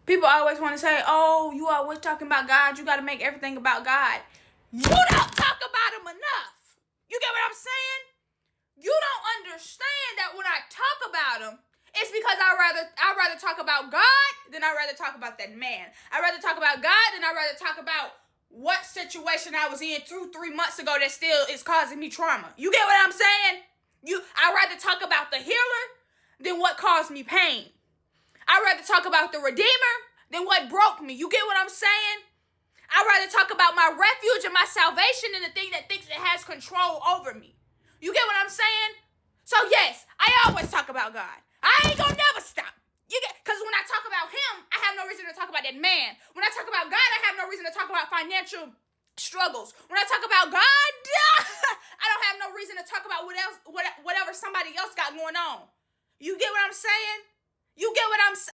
People always want to say, oh, you always talking about God. You got to make everything about God. You don't talk about him enough. You get what I'm saying? You don't understand that when I talk about him, it's because I'd rather talk about God than I'd rather talk about that man. I'd rather talk about God than I'd rather talk about what situation I was in 2-3 months ago that still is causing me trauma. You get what I'm saying? I'd rather talk about the healer than what caused me pain. I'd rather talk about the Redeemer than what broke me. You get what I'm saying? I'd rather talk about my refuge and my salvation than the thing that thinks it has control over me. You get what I'm saying? So yes, I always talk about God. I ain't gonna never stop. Because when I talk about him, I have no reason to talk about that man. When I talk about God, I have no reason to talk about financial struggles. When I talk about God, I don't have no reason to talk about whatever somebody else got going on. You get what I'm saying? You get what I'm saying?